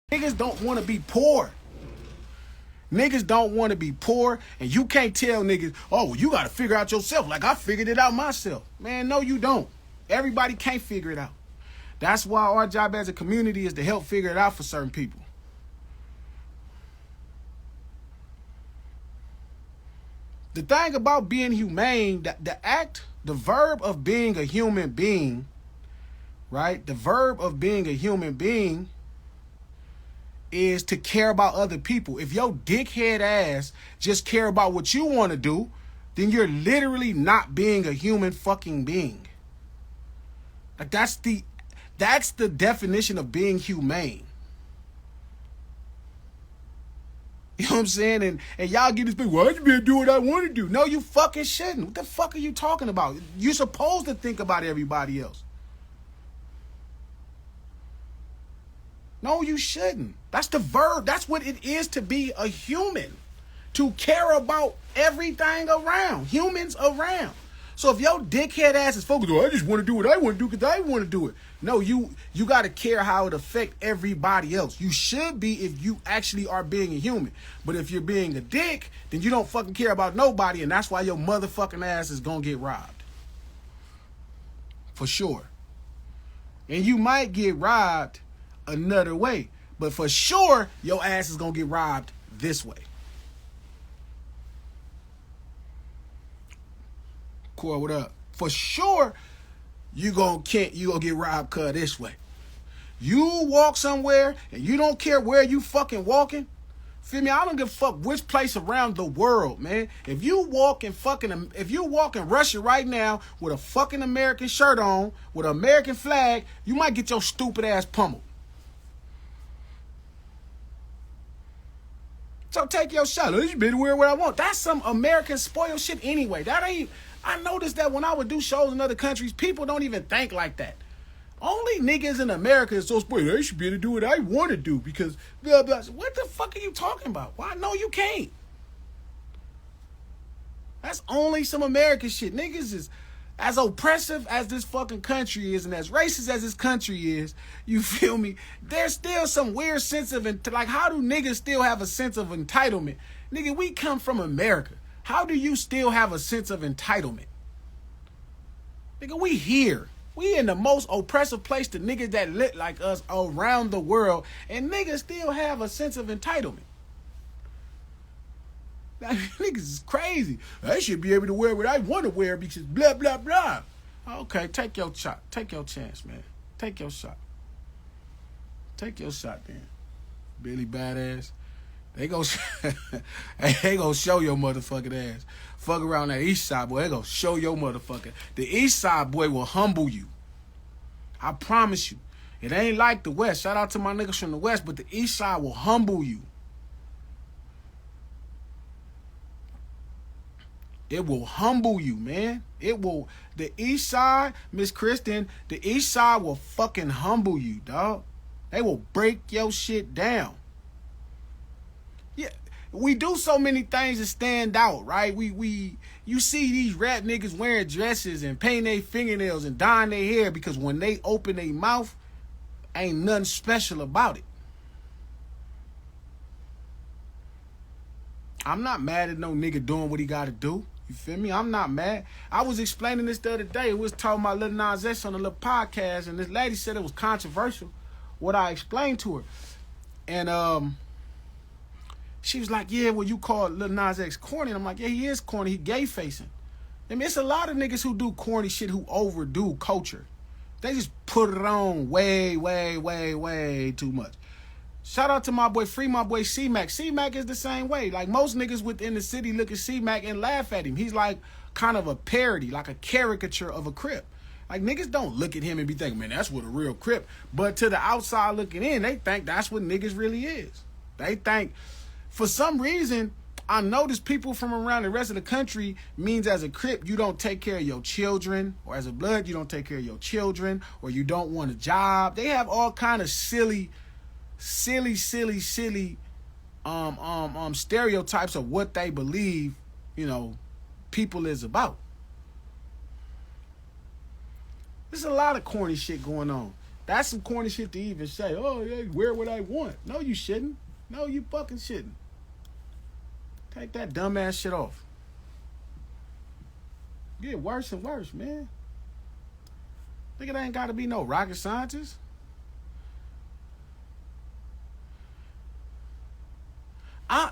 Niggas don't want to be poor. Niggas don't want to be poor, and you can't tell niggas, oh, well, you got to figure out yourself like I figured it out myself. Man, no, you don't. Everybody can't figure it out. That's why our job as a community is to help figure it out for certain people. The thing about being humane, the verb of being a human being, right? The verb of being a human being is to care about other people. If your dickhead ass just care about what you want to do, then you're literally not being a human fucking being. Like that's the definition of being humane. You know what I'm saying? And y'all get this thing, well, I should be able to do what I want to do. No, you fucking shouldn't. What the fuck are you talking about? You're supposed to think about everybody else. No, you shouldn't. That's the verb. That's what it is to be a human. To care about everything around. Humans around. So if your dickhead ass is focused on, I just want to do what I want to do because I want to do it. No, you got to care how it affect everybody else. You should be if you actually are being a human. But if you're being a dick, then you don't fucking care about nobody, and that's why your motherfucking ass is going to get robbed. For sure. And you might get robbed another way. But for sure, your ass is going to get robbed this way. Core, what up? For sure, you gonna get robbed this way. You walk somewhere and you don't care where you fucking walking. Feel me? I don't give a fuck which place around the world, man. If you walk in Russia right now with a fucking American shirt on, with an American flag, you might get your stupid ass pummeled. So take your shot. I just better wear what I want. That's some American spoiled shit anyway. I noticed that when I would do shows in other countries, people don't even think like that. Only niggas in America is so spoiled. I should be able to do what I want to do because blah, blah. What the fuck are you talking about? Why? No, you can't. That's only some American shit. Niggas is as oppressive as this fucking country is and as racist as this country is, you feel me? There's still some weird sense of, like, how do niggas still have a sense of entitlement? Nigga, we come from America. How do you still have a sense of entitlement? Nigga, we here. We in the most oppressive place to niggas that look like us around the world, and niggas still have a sense of entitlement. Like, niggas is crazy. I should be able to wear what I want to wear because blah, blah, blah. Okay, take your shot. Take your chance, man. Take your shot. Take your shot, man. Billy Badass. They gonna show your motherfucking ass. Fuck around that east side, boy. They gonna show your motherfucking. The east side, boy, will humble you. I promise you. It ain't like the west. Shout out to my niggas from the west, but the east side will humble you. It will humble you, man. It will. The east side, Miss Kristen, the east side will fucking humble you, dog. They will break your shit down. Yeah, we do so many things that stand out, right? You see these rap niggas wearing dresses and painting their fingernails and dyeing their hair because when they open their mouth, ain't nothing special about it. I'm not mad at no nigga doing what he got to do. You feel me? I'm not mad. I was explaining this the other day. We was talking about Lil Nas X on a little podcast, and this lady said it was controversial what I explained to her. And she was like, yeah, well, you call Lil Nas X corny. And I'm like, yeah, he is corny. He gay facing. I mean, it's a lot of niggas who do corny shit who overdo culture. They just put it on way, way, way, way too much. Shout out to my boy, free my boy C-Mac. C-Mac is the same way. Like, most niggas within the city look at C-Mac and laugh at him. He's like kind of a parody, like a caricature of a Crip. Like, niggas don't look at him and be thinking, man, that's what a real Crip. But to the outside looking in, they think that's what niggas really is. They think, for some reason, I notice people from around the rest of the country means as a Crip, you don't take care of your children, or as a Blood, you don't take care of your children, or you don't want a job. They have all kind of silly stereotypes of what they believe, people is about. There's a lot of corny shit going on. That's some corny shit to even say. Oh, yeah, wear what I want. No, you shouldn't. No, you fucking shouldn't. Take that dumbass shit off. Get worse and worse, man. Nigga, there ain't got to be no rocket scientist.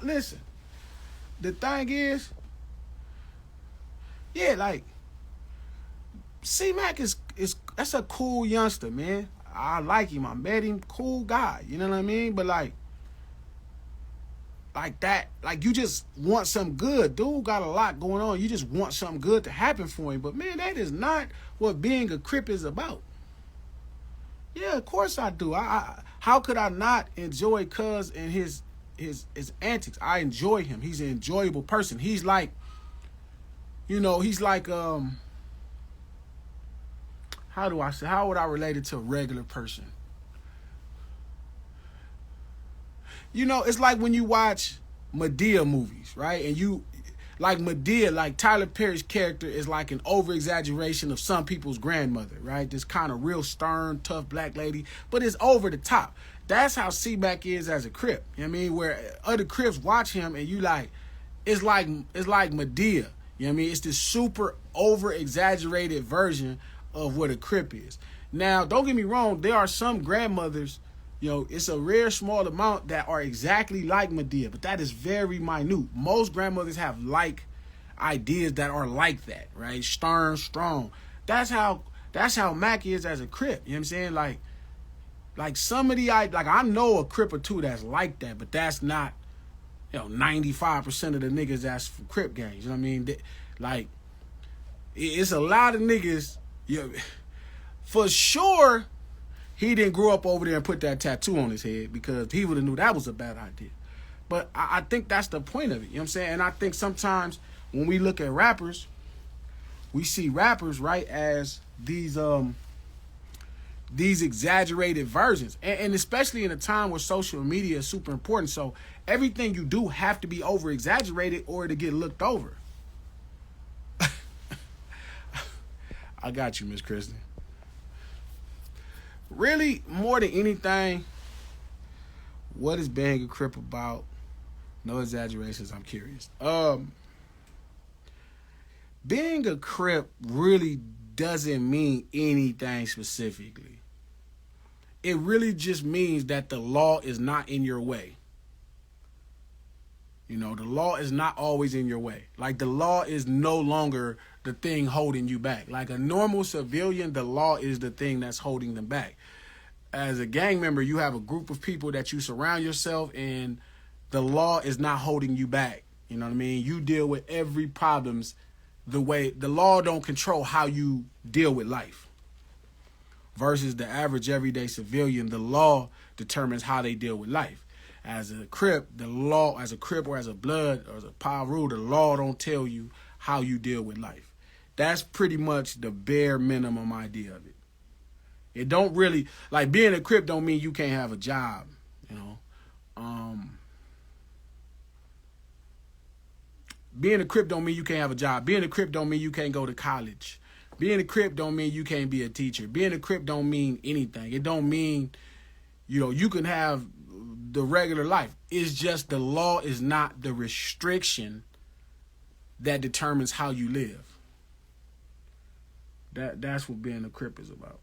Listen, the thing is, yeah, like, C-Mac is that's a cool youngster, man. I like him. I met him. Cool guy. You know what I mean? But like that, like you just want something good. Dude got a lot going on. You just want something good to happen for him. But man, that is not what being a Crip is about. Yeah, of course I do. How could I not enjoy Cuz and his antics? I enjoy him. He's an enjoyable person. He's like, he's like how would I relate it to a regular person? It's like when you watch Madea movies, right? And you, like Madea, like Tyler Perry's character is like an over-exaggeration of some people's grandmother, right? This kind of real stern, tough black lady, but it's over the top. That's how C-Mac is as a Crip. You know what I mean? Where other Crips watch him and you like, it's like Madea. You know what I mean? It's this super over-exaggerated version of what a Crip is. Now, don't get me wrong, there are some grandmothers, it's a rare small amount that are exactly like Madea, but that is very minute. Most grandmothers have like ideas that are like that, right? Stern, strong. That's how Mac is as a Crip. You know what I'm saying? Like some of I know a Crip or two that's like that, but that's not 95% of the niggas that's from Crip gangs. You know what I mean? Like it's a lot of niggas. For sure. He didn't grow up over there and put that tattoo on his head because he would have knew that was a bad idea. But I think that's the point of it. You know what I'm saying? And I think sometimes when we look at rappers, we see rappers, right, as these exaggerated versions. And especially in a time where social media is super important. So everything you do have to be over-exaggerated or to get looked over. I got you, Miss Kristen. Really, more than anything, what is being a Crip about? No exaggerations, I'm curious. Being a Crip really doesn't mean anything specifically. It really just means that the law is not in your way. The law is not always in your way. Like, the law is no longer the thing holding you back. Like a normal civilian, the law is the thing that's holding them back. As a gang member, you have a group of people that you surround yourself, and the law is not holding you back. You know what I mean? You deal with every problems the way the law don't control how you deal with life. Versus the average everyday civilian, the law determines how they deal with life. As a Crip, the law, as a Crip or as a Blood or as a Piru, the law don't tell you how you deal with life. That's pretty much the bare minimum idea of it. It don't really, like, being a Crip don't mean you can't have a job, Being a Crip don't mean you can't have a job. Being a Crip don't mean you can't go to college. Being a Crip don't mean you can't be a teacher. Being a Crip don't mean anything. It don't mean, you can have the regular life. It's just the law is not the restriction that determines how you live. That's what being a Crip is about.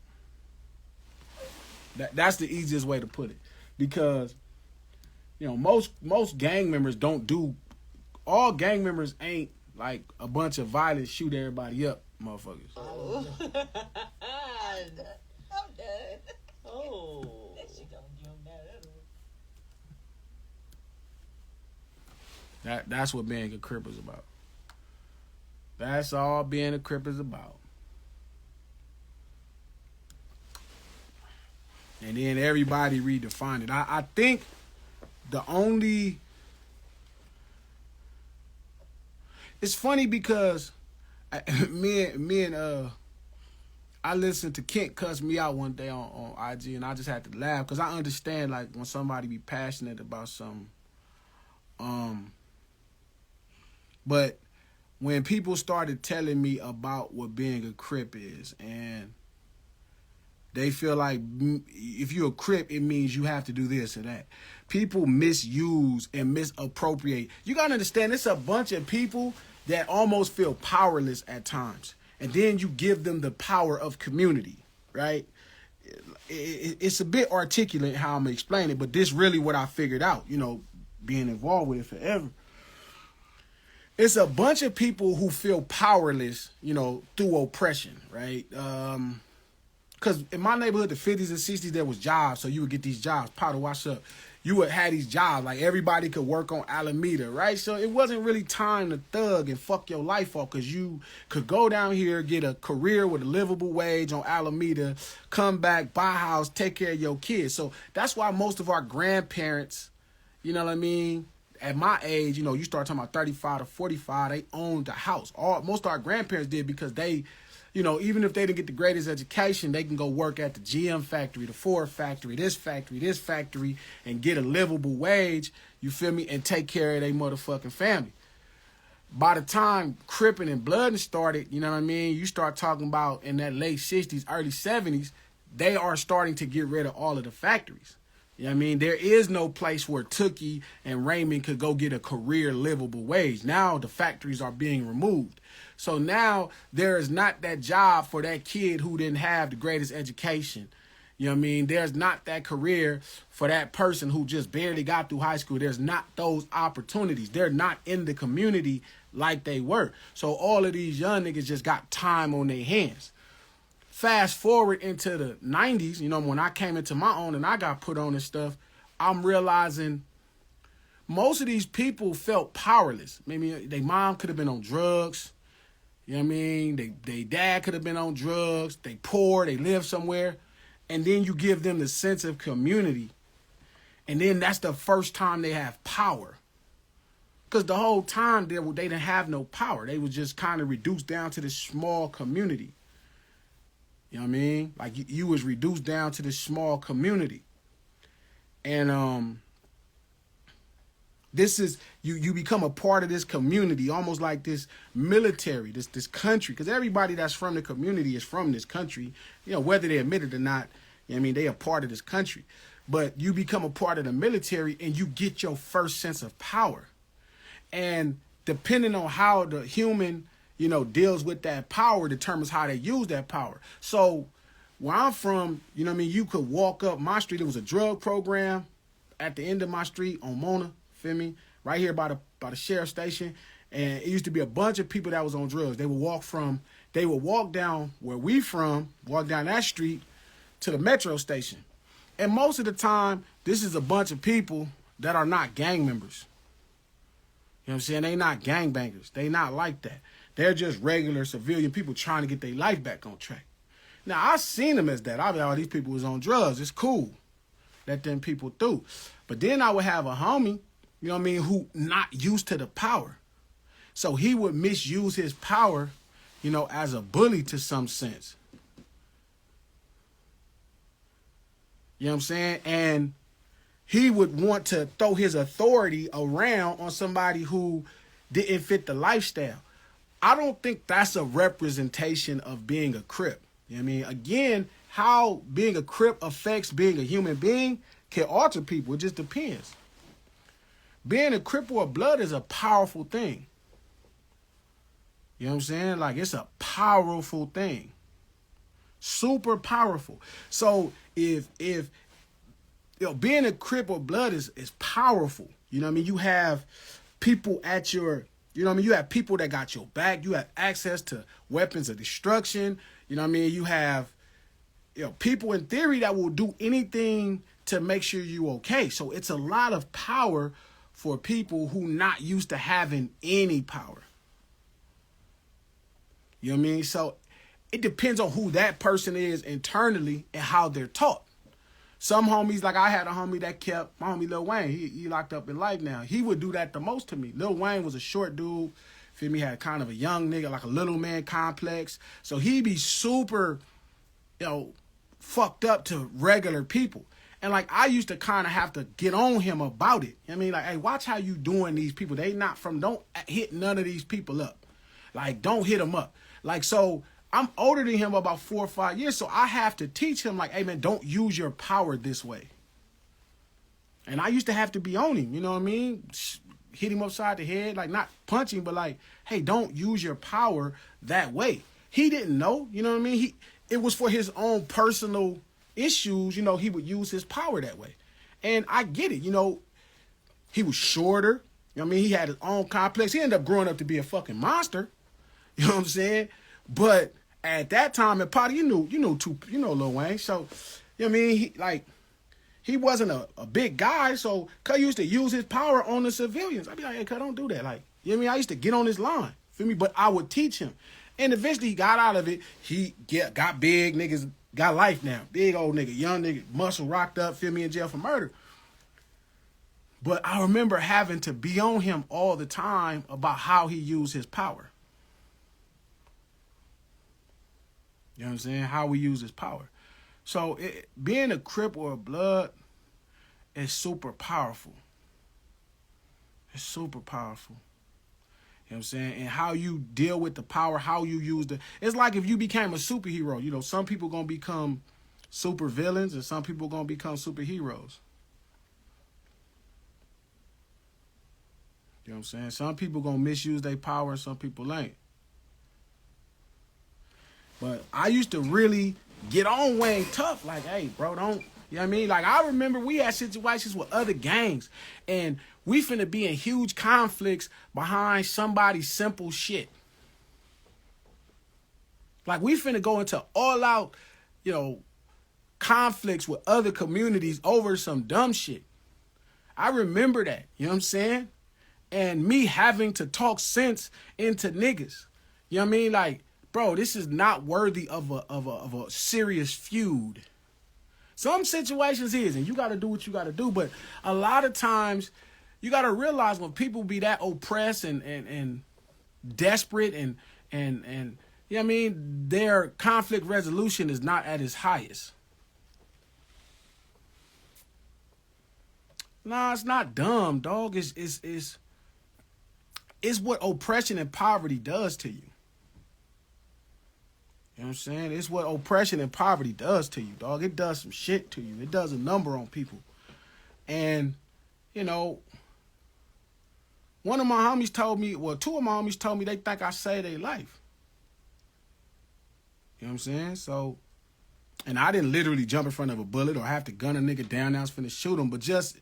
That's the easiest way to put it. Because, most gang members don't do, all gang members ain't like a bunch of violent, shoot everybody up motherfuckers. Oh. I'm done. Oh. That shit gonna jump that. That's what being a Crip is about. That's all being a Crip is about. And then everybody redefined it. I think the only... It's funny because me and I listened to Kent cuss me out one day on IG, and I just had to laugh because I understand, like, when somebody be passionate about something. But when people started telling me about what being a Crip is, and They feel like if you're a Crip, it means you have to do this or that. People misuse and misappropriate. You got to understand, it's a bunch of people that almost feel powerless at times. And then you give them the power of community, right? It's a bit articulate how I'm explaining it, but this really what I figured out, being involved with it forever. It's a bunch of people who feel powerless, through oppression, right? Because in my neighborhood, the 50s and 60s, there was jobs, so you would get these jobs. Powder, watch up. You would have these jobs, like everybody could work on Alameda, right? So it wasn't really time to thug and fuck your life up, because you could go down here, get a career with a livable wage on Alameda, come back, buy a house, take care of your kids. So that's why most of our grandparents, you know what I mean, at my age, you start talking about 35 to 45, they owned the house. Most of our grandparents did, because they, even if they didn't get the greatest education, they can go work at the GM factory, the Ford factory, this factory, and get a livable wage, you feel me, and take care of their motherfucking family. By the time Crippin' and Bloodin' started, you know what I mean, you start talking about in that late 60s, early 70s, they are starting to get rid of all of the factories. You know what I mean? There is no place where Tookie and Raymond could go get a career livable wage. Now the factories are being removed. So now there is not that job for that kid who didn't have the greatest education. You know what I mean? There's not that career for that person who just barely got through high school. There's not those opportunities. They're not in the community like they were. So all of these young niggas just got time on their hands. Fast forward into the 90s, when I came into my own and I got put on and stuff, I'm realizing most of these people felt powerless. Maybe their mom could have been on drugs. You know what I mean? They dad could have been on drugs. They poor. They live somewhere. And then you give them the sense of community. And then that's the first time they have power. Because the whole time they didn't have no power. They was just kind of reduced down to this small community. You know what I mean? Like you was reduced down to this small community. And this is, you become a part of this community, almost like this military, this country, because everybody that's from the community is from this country, whether they admit it or not. You know what I mean? They are part of this country. But you become a part of the military and you get your first sense of power. And depending on how the human, deals with that power determines how they use that power. So where I'm from, you could walk up my street. It was a drug program at the end of my street on Mona. Feel me? Right here by the sheriff's station. And it used to be a bunch of people that was on drugs. They would walk down where we from, walk down that street to the metro station. And most of the time, this is a bunch of people that are not gang members. You know what I'm saying? They not gangbangers. They not like that. They're just regular civilian people trying to get their life back on track. Now, I seen them as that. I was like, oh, these people was on drugs. It's cool. Let them people through. But then I would have a homie, who not used to the power. So he would misuse his power, as a bully to some sense. You know what I'm saying? And he would want to throw his authority around on somebody who didn't fit the lifestyle. I don't think that's a representation of being a Crip. You know what I mean? Again, how being a Crip affects being a human being can alter people. It just depends. Being a Crip or a Blood is a powerful thing. You know what I'm saying? Like, it's a powerful thing. Super powerful. So if being a Crip or Blood is powerful. You know what I mean? You have people at your, you have people that got your back. You have access to weapons of destruction. You know what I mean? You have, people in theory that will do anything to make sure you okay. So it's a lot of power for people who not used to having any power. You know what I mean? So it depends on who that person is internally and how they're taught. Some homies, like I had a homie that kept, my homie Lil Wayne, he locked up in life now. He would do that the most to me. Lil Wayne was a short dude. Feel me? Had kind of a young nigga, like a little man complex. So he'd be super, fucked up to regular people. And like I used to kind of have to get on him about it. I mean, like, hey, watch how you doing these people. They not from, don't hit none of these people up. Like, don't hit them up. Like, so I'm older than him about 4 or 5 years, so I have to teach him, like, hey, man, don't use your power this way. And I used to have to be on him, you know what I mean? Hit him upside the head, like, not punch him, but like, hey, don't use your power that way. He didn't know, you know what I mean? It was for his own personal issues, you know, he would use his power that way. And I get it, you know, he was shorter, you know what I mean? He had his own complex. He ended up growing up to be a fucking monster, you know what I'm saying? But at that time, and Potter, you know Lil Wayne, so, you know what I mean? He wasn't a big guy, so Cuz used to use his power on the civilians. I'd be like, hey, Cuz, don't do that. Like, you know what I mean? I used to get on his line, feel me? But I would teach him. And eventually he got out of it. He got big, niggas got life now. Big old nigga, young nigga, muscle rocked up, feel me, in jail for murder. But I remember having to be on him all the time about how he used his power. You know what I'm saying? How we use his power. So being a Crip or a Blood is super powerful. It's super powerful. You know what I'm saying? And how you deal with the power, how you use it's like if you became a superhero. You know, some people going to become super villains and some people going to become superheroes. You know what I'm saying? Some people going to misuse their power and some people ain't. But I used to really get on Wayne tough. Like, hey, bro, don't, you know what I mean? Like, I remember we had situations with other gangs, and we finna be in huge conflicts behind somebody's simple shit. Like, we finna go into all out, you know, conflicts with other communities over some dumb shit. I remember that, you know what I'm saying? And me having to talk sense into niggas. You know what I mean? Like, bro, this is not worthy of a serious feud. Some situations is, and you got to do what you got to do. But a lot of times, you got to realize when people be that oppressed and desperate and you know what I mean, their conflict resolution is not at its highest. Nah, it's not dumb, dog. It's what oppression and poverty does to you. You know what I'm saying? It's what oppression and poverty does to you, dog. It does some shit to you. It does a number on people. And, you know, one of my homies told me, well, two of my homies told me they think I saved their life. You know what I'm saying? So, and I didn't literally jump in front of a bullet or have to gun a nigga down. I was finna shoot him. But just,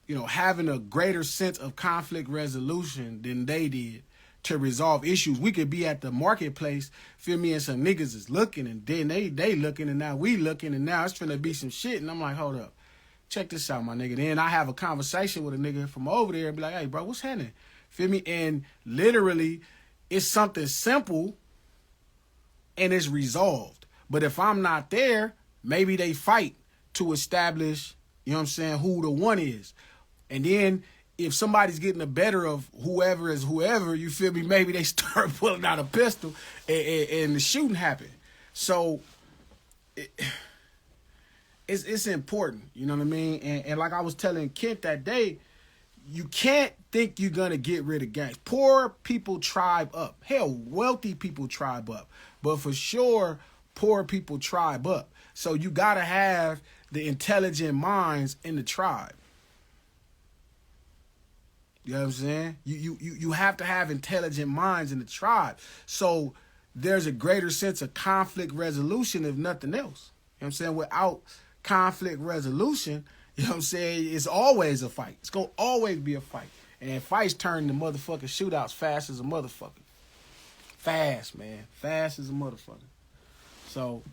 you know, having a greater sense of conflict resolution than they did to resolve issues. We could be at the marketplace, feel me, and some niggas is looking, and then they looking, and now we looking, and now it's finna be some shit. And I'm like, hold up. Check this out, my nigga. Then I have a conversation with a nigga from over there and be like, hey, bro, what's happening? Feel me? And literally, it's something simple, and it's resolved. But if I'm not there, maybe they fight to establish, you know what I'm saying, who the one is. And then if somebody's getting the better of whoever is whoever, you feel me, maybe they start pulling out a pistol and the shooting happen. So it's important, you know what I mean? And like I was telling Kent that day, you can't think you're going to get rid of gangs. Poor people tribe up. Hell, wealthy people tribe up. But for sure, poor people tribe up. So you got to have the intelligent minds in the tribe. You know what I'm saying? You have to have intelligent minds in the tribe. So there's a greater sense of conflict resolution, if nothing else. You know what I'm saying? Without conflict resolution, you know what I'm saying, it's always a fight. It's going to always be a fight. And fights turn to motherfucking shootouts fast as a motherfucker. Fast, man. Fast as a motherfucker. So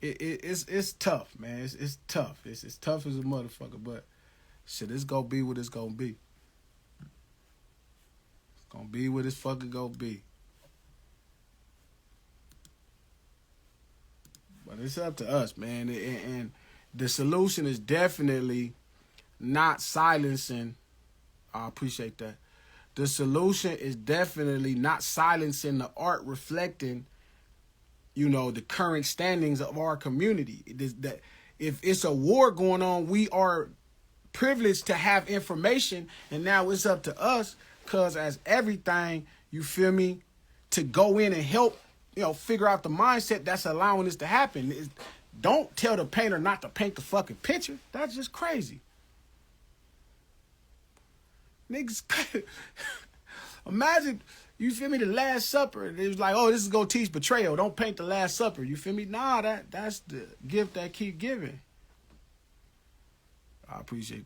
it's tough, man. It's tough. It's tough as a motherfucker, but shit, it's gonna be what it's gonna be. It's gonna be what it's fucking gonna be. But it's up to us, man. And the solution is definitely not silencing. I appreciate that. The solution is definitely not silencing the art reflecting, you know, the current standings of our community. It is that if it's a war going on, we are privileged to have information, and now it's up to us, because as everything, you feel me, to go in and help, figure out the mindset that's allowing this to happen. Don't tell the painter not to paint the fucking picture. That's just crazy. Niggas, imagine, you feel me, the Last Supper. It was like, oh, this is gonna teach betrayal. Don't paint the Last Supper. You feel me? Nah, that's the gift that keep giving. I appreciate